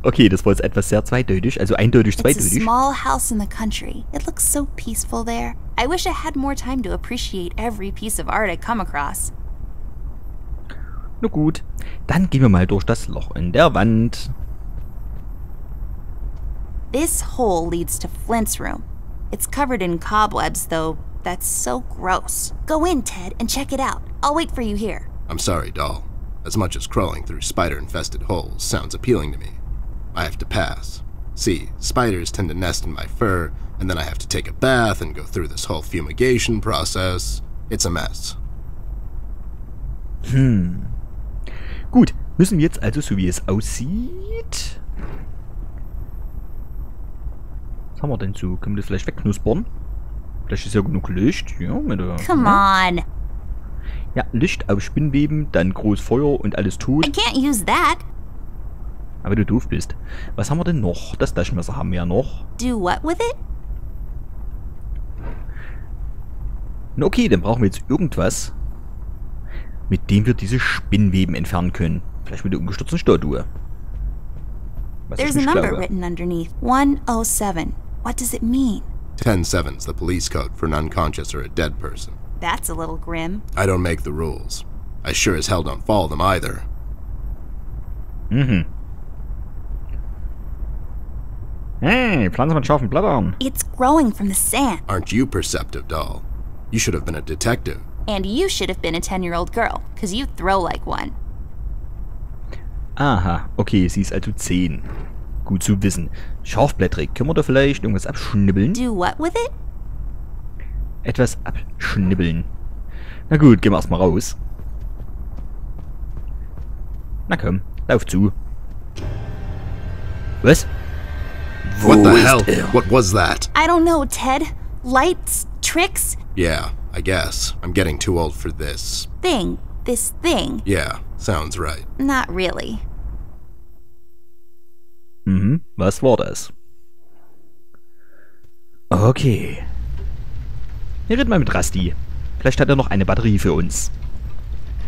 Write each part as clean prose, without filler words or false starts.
Okay, das war jetzt etwas sehr zweideutig, also eindeutig It's a zweideutig. small house in the country. It looks so peaceful there. I wish I had more time to appreciate every piece of art I come across. Na gut, dann gehen wir mal durch das Loch in der Wand. This hole leads to Flint's room. It's covered in cobwebs, though. That's so gross. Go in, Ted, and check it out. I'll wait for you here. I'm sorry, doll. As much as crawling through spider-infested holes sounds appealing to me, I have to pass. See, spiders tend to nest in my fur, and then I have to take a bath and go through this whole fumigation process. It's a mess. Gut, müssen wir jetzt also, so wie es aussieht... Was haben wir denn so? Können wir das vielleicht wegknuspern? Vielleicht ist ja genug Licht. Ja, mit der, Come on. Ja, Licht auf Spinnweben, dann groß Feuer und alles I tot. can't use that. Aber du doof bist. Was haben wir denn noch? Das Taschenmesser haben wir ja noch. Do what with it? Na okay, dann brauchen wir jetzt irgendwas, mit dem wir diese Spinnweben entfernen können. Vielleicht mit der umgestürzten Statue. Was ich There's a nicht number glaube. written underneath. 107. What does it mean? 10-7's the police code for an unconscious or a dead person. That's a little grim. I don't make the rules. I sure as hell don't follow them either. Hey, Pflanze mit scharfen Blättern. It's growing from the sand. Aren't you perceptive, doll? You should have been a detective. And you should have been a 10-year-old girl, because you throw like one. Aha, okay, sie ist also 10. Gut zu wissen. Scharfblättrig, können wir da vielleicht irgendwas abschnibbeln? Do what with it? Etwas abschnibbeln. Na gut, gehen wir erstmal raus. Na komm, lauf zu. Was? What the Wo ist hell? er? What was that? I don't know, Ted. Lights? Tricks? Yeah, I guess. I'm getting too old for this. Thing. This thing. Yeah, sounds right. Not really. Was war das? Okay. Wir reden mal mit Rusty. Vielleicht hat er noch eine Batterie für uns.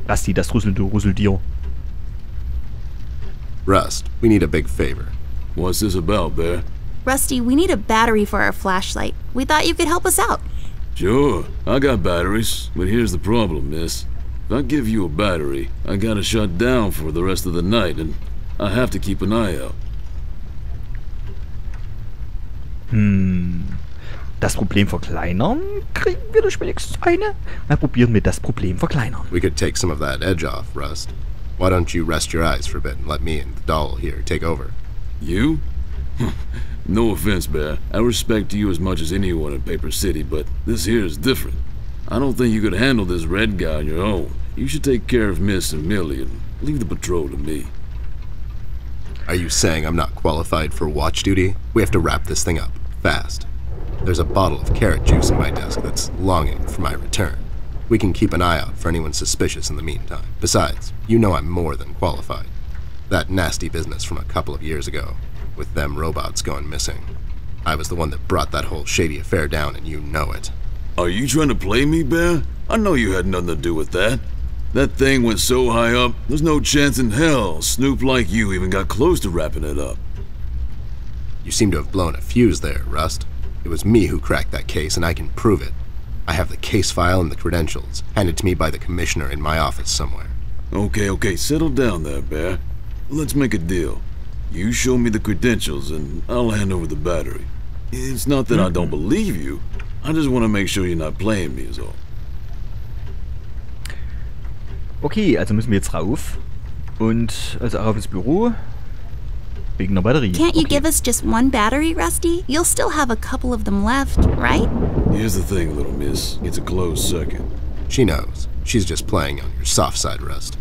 Rusty, das Rüsseltier. Rust, we need a big favor. What's this about, Bear? Rusty, we need a battery for our flashlight. We thought you could help us out. Sure, I got batteries, but here's the problem, miss. If I give you a battery, I gotta shut down for the rest of the night, and I have to keep an eye out. Das Problem verkleinern? Kriegen wir durch wenigstens eine? Mal probieren wir das Problem verkleinern. We could take some of that edge off, Rust. Why don't you rest your eyes for a bit and let me and the doll here take over? You? No offense, Bear. I respect you as much as anyone in Paper City, but this here is different. I don't think you could handle this red guy on your own. You should take care of Miss and Millie and leave the patrol to me. Are you saying I'm not qualified for watch duty? We have to wrap this thing up, fast. There's a bottle of carrot juice in my desk that's longing for my return. We can keep an eye out for anyone suspicious in the meantime. Besides, you know I'm more than qualified. That nasty business from a couple of years ago, with them robots going missing. I was the one that brought that whole shady affair down, and you know it. Are you trying to play me, Bear? I know you had nothing to do with that. That thing went so high up, there's no chance in hell Snoop like you even got close to wrapping it up. You seem to have blown a fuse there, Rust. It was me who cracked that case, and I can prove it. I have the case file and the credentials, handed to me by the commissioner in my office somewhere. Okay, settle down there, Bear. Let's make a deal. You show me the credentials, and I'll hand over the battery. It's not that I don't believe you. I just want to make sure you're not playing me is all. Okay, also müssen wir jetzt rauf. Und also rauf ins Büro. Wegen der Batterie. Can't you Okay. give us just one battery, Rusty? You'll still have a couple of them left, right? Here's the thing, little miss. It's a closed circuit. She knows. She's just playing on your soft side, Rust.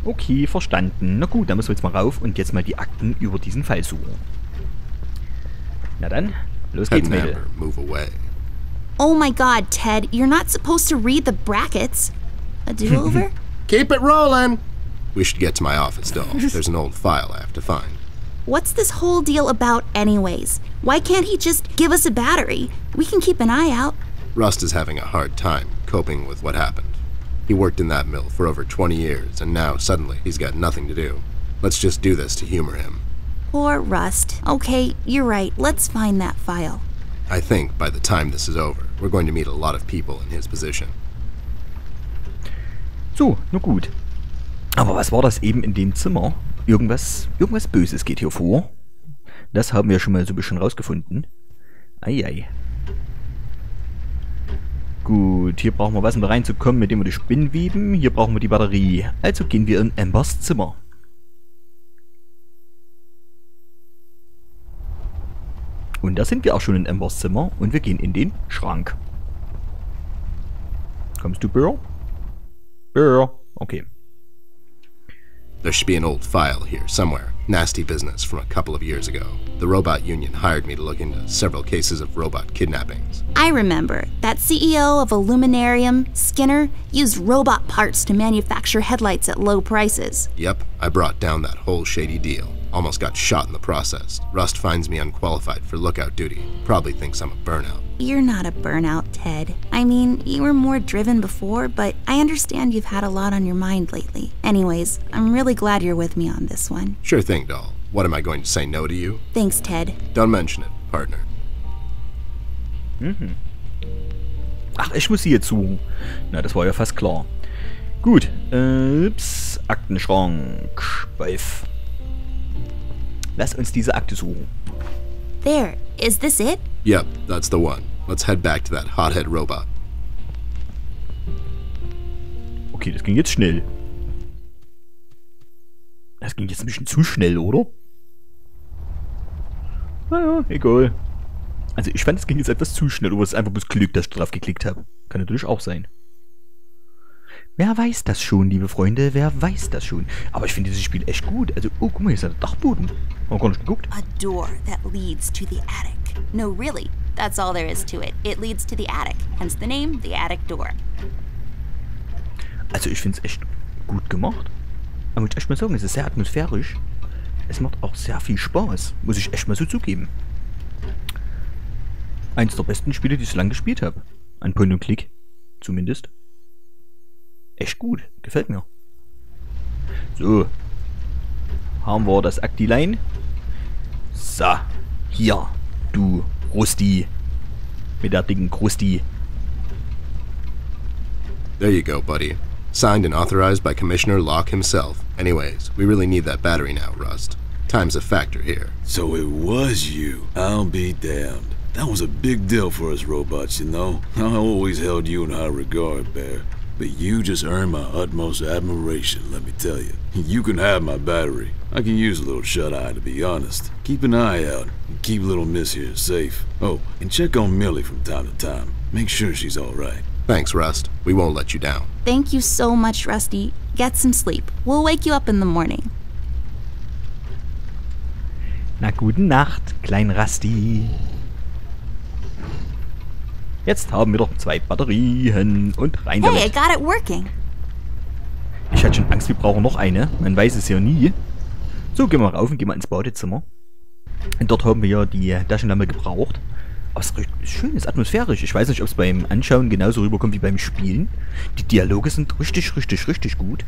Okay, verstanden. Na gut, dann müssen wir jetzt mal rauf und jetzt mal die Akten über diesen Fall suchen. Na dann, los Ted geht's, and Mädel. Amber, move away. Oh my god, Ted, you're not supposed to read the brackets. A do-over? Keep it rolling! We should get to my office, doll. There's an old file I have to find. What's this whole deal about anyways? Why can't he just give us a battery? We can keep an eye out. Rust is having a hard time coping with what happened. He worked in that mill for over 20 years, and now suddenly he's got nothing to do. Let's just do this to humor him. Poor Rust. Okay, you're right. Let's find that file. I think by the time this is over, we're going to meet a lot of people in his position. So, na gut. Aber was war das eben in dem Zimmer? Irgendwas Böses geht hier vor. Das haben wir schon mal so ein bisschen rausgefunden. Eieiei. Gut, hier brauchen wir was, um da reinzukommen, mit dem wir die Spinnen weben. Hier brauchen wir die Batterie. Also gehen wir in Ambers Zimmer. Und da sind wir auch schon in Ambers Zimmer und wir gehen in den Schrank. Kommst du, Burr? Burr. Okay. There should be an old file here somewhere. Nasty business from a couple of years ago. The robot union hired me to look into several cases of robot kidnappings. I remember. That CEO of Illuminarium, Skinner, used robot parts to manufacture headlights at low prices. Yep, I brought down that whole shady deal. Almost got shot in the process. Rust finds me unqualified for lookout duty. Probably thinks I'm a burnout. You're not a burnout, Ted. I mean, you were more driven before, but I understand you've had a lot on your mind lately. Anyways, I'm really glad you're with me on this one. Sure thing, doll. What, am I going to say no to you? Thanks, Ted. Don't mention it, partner. Mhm. Ach, ich muss sie jetzt suchen. Na, das war ja fast klar. Gut. Ups. Aktenschrank. Speif. Lass uns diese Akte suchen. There. Is this it? Yep, that's the one. Let's head back to that hothead robot. Okay, das ging jetzt schnell. Das ging jetzt ein bisschen zu schnell, oder? Naja, egal. Also ich fand, es ging jetzt etwas zu schnell, oder es ist einfach bloß Glück, dass ich drauf geklickt habe. Kann natürlich auch sein. Wer weiß das schon, liebe Freunde? Wer weiß das schon? Aber ich finde dieses Spiel echt gut. Also, oh, guck mal, hier ist der Dachboden. Haben wir gar nicht geguckt. A door that leads to the attic. No, really. That's all there is to it. It leads to the attic. Hence the name, the attic door. Also ich finde es echt gut gemacht. Aber muss ich echt mal sagen, es ist sehr atmosphärisch. Es macht auch sehr viel Spaß. Muss ich echt mal so zugeben. Eins der besten Spiele, die ich so lange gespielt habe. An Point und Click. Zumindest. Echt gut. Gefällt mir. So. Haben wir das Aktilein. So. Hier. Du Rusti. Mit der dicken Krusti. There you go, buddy. Signed and authorized by Commissioner Locke himself. Anyways, we really need that battery now, Rust. Time's a factor here. So it was you. I'll be damned. That was a big deal for us robots, you know. I always held you in high regard, Bear. But you just earned my utmost admiration, let me tell you. You can have my battery. I can use a little shut-eye, to be honest. Keep an eye out, and keep little Miss here safe. Oh, and check on Millie from time to time. Make sure she's all right. Thanks, Rust. We won't let you down. Thank you so much, Rusty. Get some sleep. We'll wake you up in the morning. Na, guten Nacht, klein Rusty. Jetzt haben wir doch 2 Batterien und rein damit. Hey, I got it working. Ich hatte schon Angst, wir brauchen noch eine. Man weiß es ja nie. So, gehen wir rauf und gehen mal ins Badezimmer. Und dort haben wir ja die Taschenlampe gebraucht. Aber es ist schön, es ist atmosphärisch. Ich weiß nicht, ob es beim Anschauen genauso rüberkommt wie beim Spielen. Die Dialoge sind richtig gut.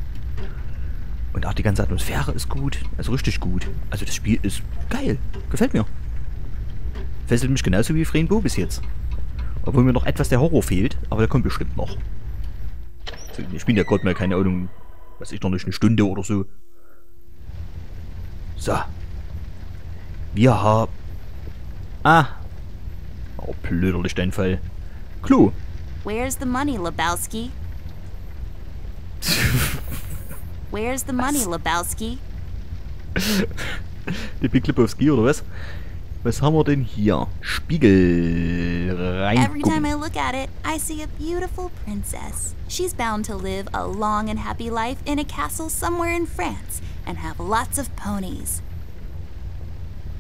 Und auch die ganze Atmosphäre ist gut. Also richtig gut. Also das Spiel ist geil. Gefällt mir. Fesselt mich genauso wie Rainbow bis jetzt. Obwohl mir noch etwas der Horror fehlt. Aber der kommt bestimmt noch. Also, ich bin ja gerade mal, keine Ahnung, weiß ich noch nicht, eine Stunde oder so. So. Wir haben... Ah. Oh, blöder Lichteinfall. Klo. Where's the money, Lebowski? Where's the money, Lebowski? Die Big Lebowski, oder was? Was haben wir denn hier? Spiegel. Every time Reingucken. I look at it, I see a beautiful princess. She's bound to live a long and happy life in a castle somewhere in France and have lots of ponies.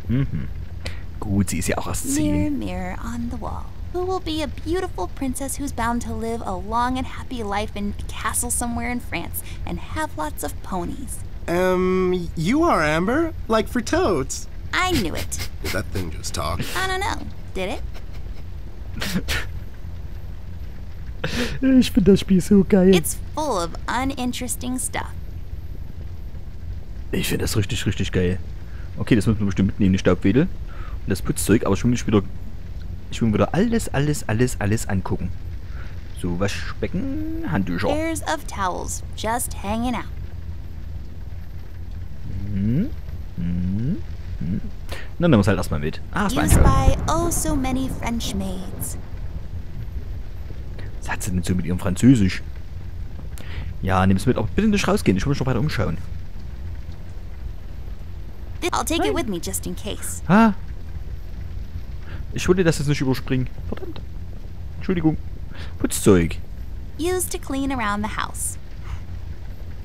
Mhm. Gut, sie ist ja auch erst Mirror, 10. mirror on the wall. Who will be a beautiful princess who's bound to live a long and happy life in a castle somewhere in France and have lots of ponies? You are, Amber. Like for toads. I knew it. Did that thing just talk? I don't know. Did it? Ich finde das Spiel so geil. It's full of uninteresting stuff. Ich finde das richtig, richtig geil. Okay, das müssen wir bestimmt mitnehmen, die Staubwedel. Und das Putzzeug, aber ich will wieder alles angucken. So, Waschbecken, Handtücher. Pairs of towels, just hanging out. Na, nehmen wir es halt erstmal mit. Ah, es war Used ein by oh so many French maids. Was hat sie denn so mit ihrem Französisch? Ja, nimm es mit, aber bitte nicht rausgehen. Ich will mich noch weiter umschauen. I'll take it with me just in case. Ah. Ich wollte das jetzt nicht überspringen. Verdammt. Entschuldigung. Putzzeug. Used to clean around the house.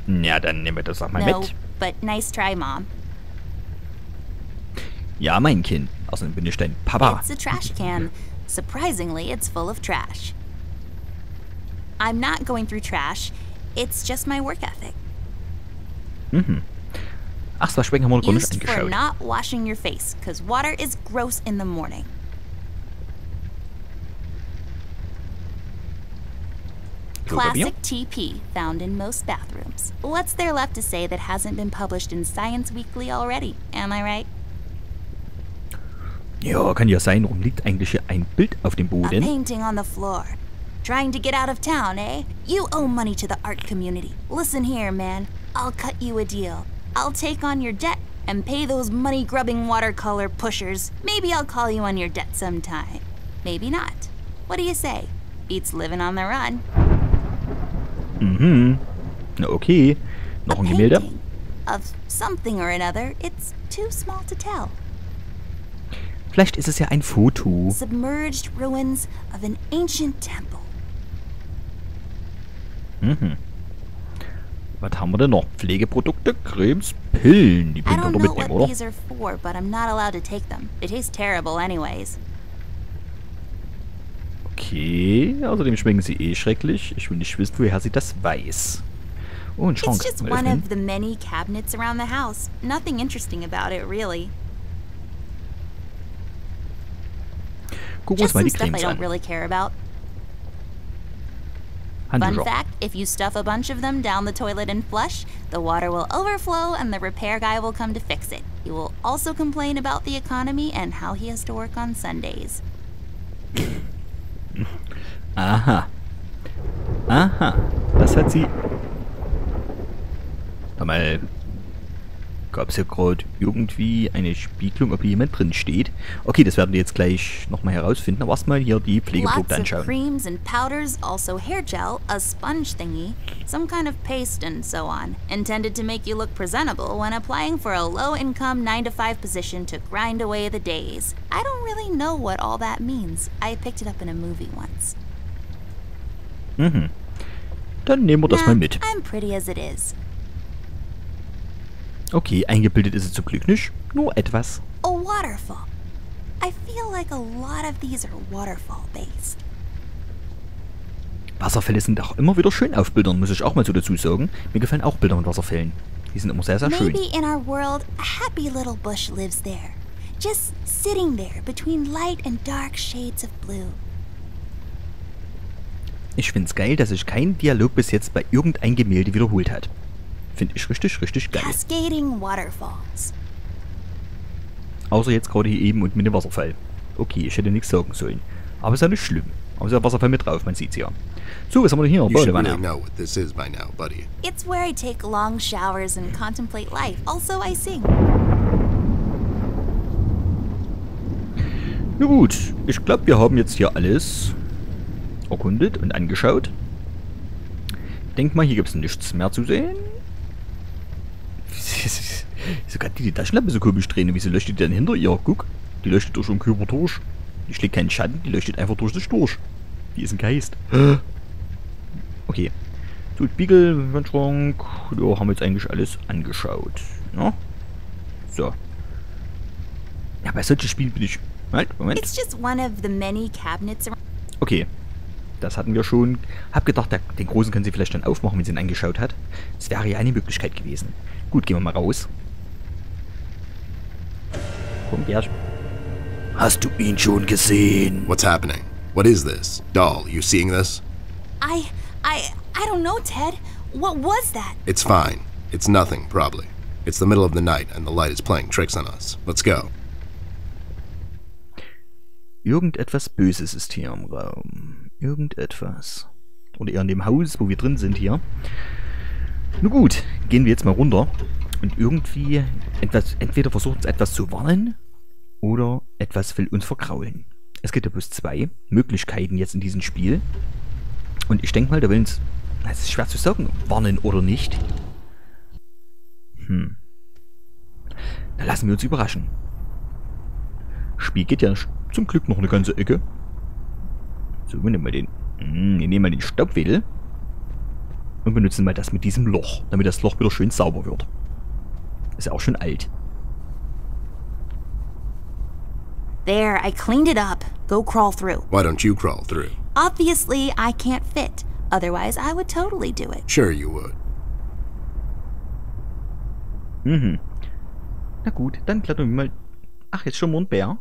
Ja, dann nehmen wir das auch mal No, mit. but nice try, Mom. Ja, mein Kind. Außerdem bin ich dein Papa. It's a trash can. Surprisingly, it's full of trash. I'm not going through trash. It's just my work ethic. Ach, das Waschbecken haben wir noch gar nicht Used for angeschaut. not washing your face, because water is gross in the morning. Klopapier. Classic TP, found in most bathrooms. What's there left to say that hasn't been published in Science Weekly already? Am I right? Ja, kann ja sein. Warum liegt eigentlich hier ein Bild auf dem A Boden? painting on the floor. Trying to get out of town, eh? You owe money to the art community. Listen here, man. I'll cut you a deal. I'll take on your debt and pay those money-grubbing watercolor pushers. Maybe I'll call you on your debt sometime. Maybe not. What do you say? Beats living on the run. Na okay. Noch ein Gemälde. Painting of something or another. It's too small to tell. Vielleicht ist es ja ein Foto. Submerged ruins of an ancient temple. Was haben wir denn noch? Pflegeprodukte, Cremes, Pillen. Die I Pillen don't können wir know mitnehmen, what oder? these are for, but I'm not allowed to take them. They taste terrible anyways. Okay, außerdem schmecken sie eh schrecklich. Ich will nicht wissen, woher sie das weiß. Oh, ein Schrank. It's just Mal one öffnen. of the many cabinets around the house. Nothing interesting about it, really. Gucken wir uns Just mal some die stuff I Cremes don't an. really care about. Fun Handtücher. fact, if you stuff a bunch of them down the toilet and flush, the water will overflow and the repair guy will come to fix it. He will also complain about the economy and how he has to work on Sundays. Aha. Aha. Das hat sie... Sag mal... Gab es hier gerade irgendwie eine Spiegelung, ob hier jemand drin steht? Okay, das werden wir jetzt gleich nochmal herausfinden. Aber erstmal hier die Lots Pflegeprodukte of anschauen. creams and powders, also hair gel, a sponge thingy, some kind of paste and so on, intended to make you look presentable when applying for a low-income 9-to-5 position to grind away the days. I don't really know what all that means. I picked it up in a movie once. Dann nehmen wir das Nah, mal mit. I'm pretty as it is. Okay, eingebildet ist es zum Glück nicht. Nur etwas. A waterfall. I feel like a lot of these are waterfall-based. Wasserfälle sind auch immer wieder schön auf Bildern, muss ich auch mal so dazu sagen. Mir gefallen auch Bilder mit Wasserfällen. Die sind immer sehr, sehr schön. Maybe in our world, a happy little bush lives there. Just sitting there between light and dark shades of blue. Ich find's geil, dass sich kein Dialog bis jetzt bei irgendein Gemälde wiederholt hat. Finde ich richtig, richtig geil. Cascading waterfalls. Außer jetzt gerade hier eben und mit dem Wasserfall. Okay, ich hätte nichts sagen sollen. Aber ist ja nicht schlimm. Aber ist ja Wasserfall mit drauf, man sieht's ja. So, was haben wir denn hier? You should Badewanne. really know what this is by now, buddy. It's where I take long showers and contemplate life. Also, I sing. Na gut, ich glaube, wir haben jetzt hier alles erkundet und angeschaut. Denk mal, hier gibt's nichts mehr zu sehen. Wieso kann die Taschenlampe so komisch drehen? Wieso leuchtet die denn hinter ihr? Guck, die leuchtet durch den Körper durch. Die schlägt keinen Schatten, die leuchtet einfach durch sich durch. Die ist ein Geist. Okay. So, Spiegel, Wandschrank. Ja, haben wir jetzt eigentlich alles angeschaut. Ja? So. Ja, bei solchen Spielen bin ich... Moment. It's just one of the many cabinets around. Okay. Das hatten wir schon. Hab gedacht, den großen können sie vielleicht dann aufmachen, wenn sie ihn angeschaut hat. Das wäre ja eine Möglichkeit gewesen. Gut, gehen wir mal raus. Komm, Gersch. Hast du ihn schon gesehen? What's happening? What is this? Doll, you seeing this? I don't know, Ted. What was that? It's fine. It's nothing, probably. It's the middle of the night and the light is playing tricks on us. Let's go. Irgendetwas Böses ist hier im Raum. Irgendetwas. Oder eher in dem Haus, wo wir drin sind hier. Nun gut, gehen wir jetzt mal runter. Und irgendwie entweder versucht uns etwas zu warnen oder etwas will uns verkraulen. Es gibt ja bloß zwei Möglichkeiten jetzt in diesem Spiel. Und ich denke mal, da will uns... Es ist schwer zu sagen, warnen oder nicht. Dann lassen wir uns überraschen. Spiel geht ja zum Glück noch eine ganze Ecke. So, wir nehmen mal den Staubwedel und benutzen mal das mit diesem Loch, damit das Loch wieder schön sauber wird. Ist ja auch schon alt. There, I cleaned it up. Go crawl through. Why don't you crawl through? Obviously, I can't fit. Otherwise, I would totally do it. Sure you would. Na gut, dann klettern wir mal... Ach, jetzt schon mal ein Bär.